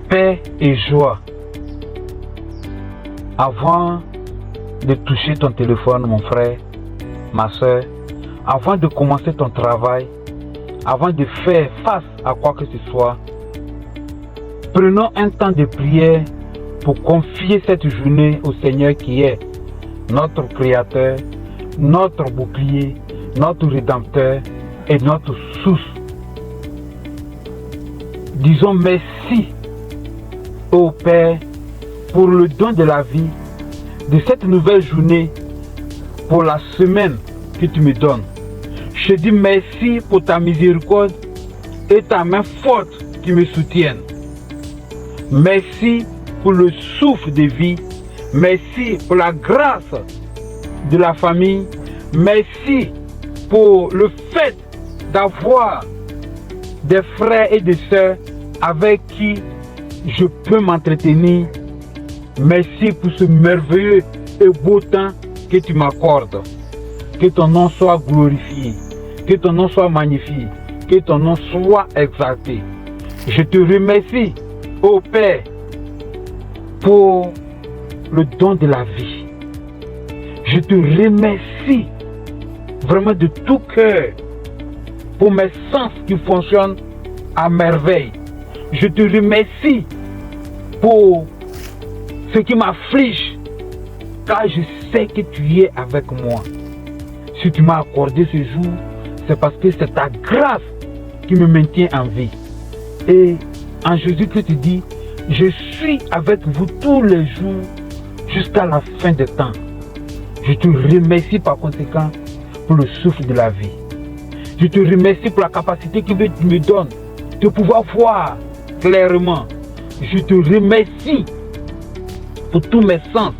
paix et joie. Avant de toucher ton téléphone, mon frère, ma soeur, avant de commencer ton travail, avant de faire face à quoi que ce soit, prenons un temps de prière pour confier cette journée au Seigneur qui est notre Créateur, notre bouclier, notre Rédempteur et notre source. Disons merci au Père pour le don de la vie, de cette nouvelle journée, pour la semaine que tu me donnes. Je dis merci pour ta miséricorde et ta main forte qui me soutiennent. Merci pour le souffle de vie. Merci pour la grâce de la famille. Merci pour le fait d'avoir des frères et des sœurs avec qui je peux m'entretenir. Merci pour ce merveilleux et beau temps que tu m'accordes. Que ton nom soit glorifié, que ton nom soit magnifié, que ton nom soit exalté. Je te remercie, ô Père, pour le don de la vie. Je te remercie vraiment de tout cœur pour mes sens qui fonctionnent à merveille. Je te remercie pour ce qui m'afflige, car je sais que tu es avec moi. Si tu m'as accordé ce jour, c'est parce que c'est ta grâce qui me maintient en vie. Et en Jésus-Christ, tu dis, je suis avec vous tous les jours jusqu'à la fin des temps. Je te remercie par conséquent pour le souffle de la vie. Je te remercie pour la capacité que tu me donnes de pouvoir voir clairement. Je te remercie pour tous mes sens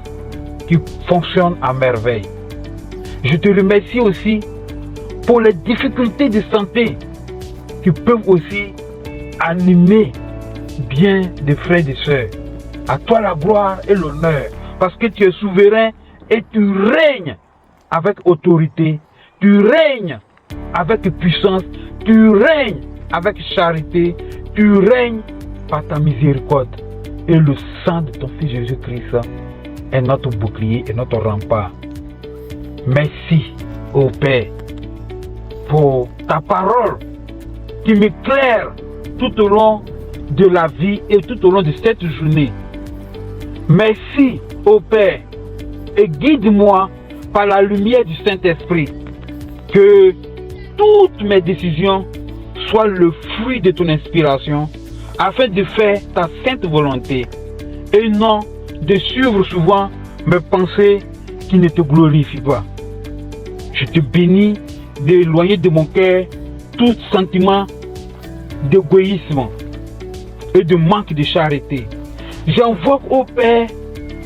qui fonctionnent à merveille. Je te remercie aussi pour les difficultés de santé qui peuvent aussi animer bien des frères et des sœurs. À toi la gloire et l'honneur, parce que tu es souverain et tu règnes avec autorité, tu règnes avec puissance, tu règnes avec charité, tu règnes par ta miséricorde. Et le sang de ton Fils Jésus-Christ est notre bouclier et notre rempart. Merci, ô Père, pour ta parole qui m'éclaire tout au long de la vie et tout au long de cette journée. Merci, ô Père, et guide-moi par la lumière du Saint-Esprit, que toutes mes décisions soient le fruit de ton inspiration, afin de faire ta sainte volonté, et non de suivre souvent mes pensées qui ne te glorifient pas. Je te bénis d'éloigner de mon cœur tout sentiment d'égoïsme et de manque de charité. J'invoque au Père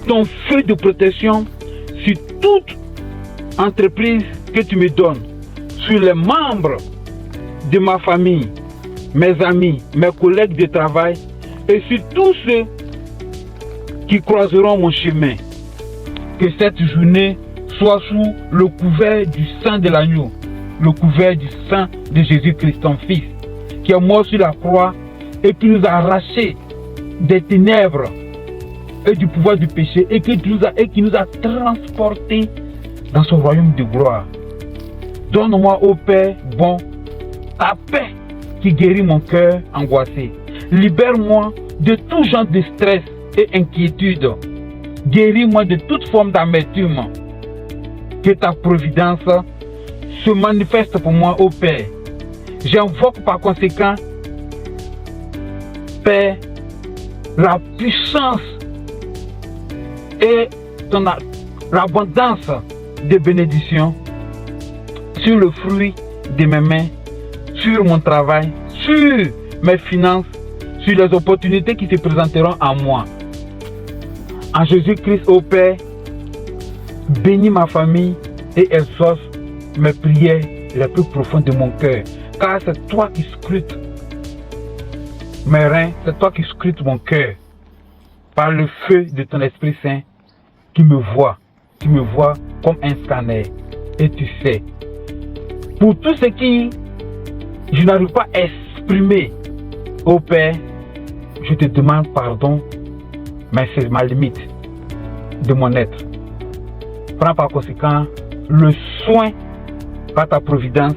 ton feu de protection sur toute entreprise que tu me donnes, sur les membres de ma famille, mes amis, mes collègues de travail et sur tous ceux qui croiseront mon chemin. Que cette journée soit sous le couvert du sang de l'agneau, le couvert du sang de Jésus-Christ, ton Fils, qui est mort sur la croix et qui nous a arrachés des ténèbres et du pouvoir du péché et qui nous a transportés dans son royaume de gloire. Donne-moi, ô Père bon, ta paix qui guérit mon cœur angoissé. Libère-moi de tout genre de stress et inquiétude. Guéris-moi de toute forme d'amertume. Que ta providence se manifeste pour moi, ô Père. J'invoque par conséquent, Père, la puissance et l'abondance de bénédictions sur le fruit de mes mains, sur mon travail, sur mes finances, sur les opportunités qui se présenteront à moi. En Jésus-Christ, ô Père, bénis ma famille et exauce mes prières les plus profondes de mon cœur. Car c'est toi qui scrutes mes reins, c'est toi qui scrutes mon cœur par le feu de ton Esprit Saint qui me voit comme un scanner. Et tu sais, pour tout ce qui je n'arrive pas à exprimer, ô Père, je te demande pardon, mais c'est ma limite de mon être. Prends par conséquent le soin par ta providence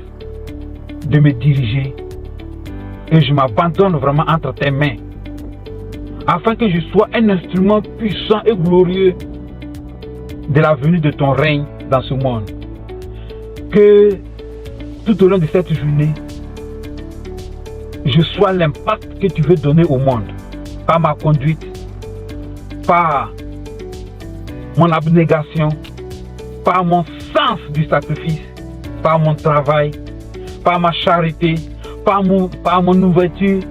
de me diriger et je m'abandonne vraiment entre tes mains afin que je sois un instrument puissant et glorieux de la venue de ton règne dans ce monde. Que tout au long de cette journée, je sois l'impact que tu veux donner au monde par ma conduite, par mon abnégation, par mon sens du sacrifice, par mon travail, par ma charité, par mon ouverture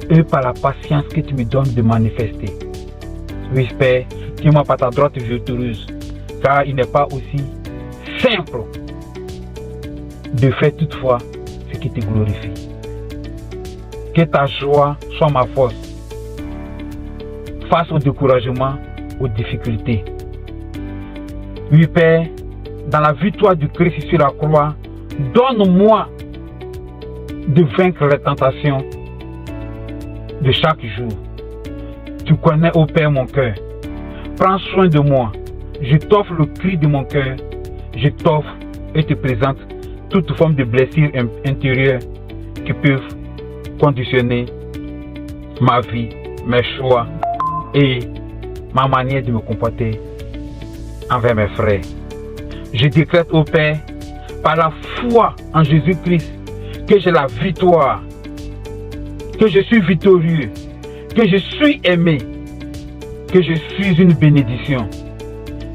et par la patience que tu me donnes de manifester. Oui, Père, soutiens-moi par ta droite victorieuse, car il n'est pas aussi simple de faire toutefois ce qui te glorifie. Que ta joie soit ma force face au découragement, aux difficultés. Oui, Père, dans la victoire du Christ sur la croix, donne-moi de vaincre les tentations de chaque jour. Tu connais, ô Père, mon cœur. Prends soin de moi. Je t'offre le cri de mon cœur. Je t'offre et te présente toute forme de blessures intérieures qui peuvent conditionner ma vie, mes choix et ma manière de me comporter envers mes frères. Je décrète au Père, par la foi en Jésus-Christ, que j'ai la victoire, que je suis victorieux, que je suis aimé, que je suis une bénédiction.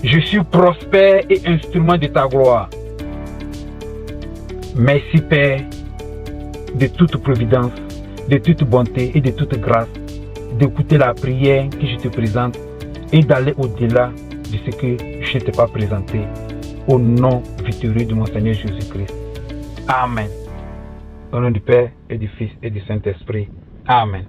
Je suis prospère et instrument de ta gloire. Merci, Père, de toute providence, de toute bonté et de toute grâce, d'écouter la prière que je te présente et d'aller au-delà de ce que je ne t'ai pas présenté. Au nom victorieux de mon Seigneur Jésus-Christ. Amen. Au nom du Père et du Fils et du Saint-Esprit. Amen.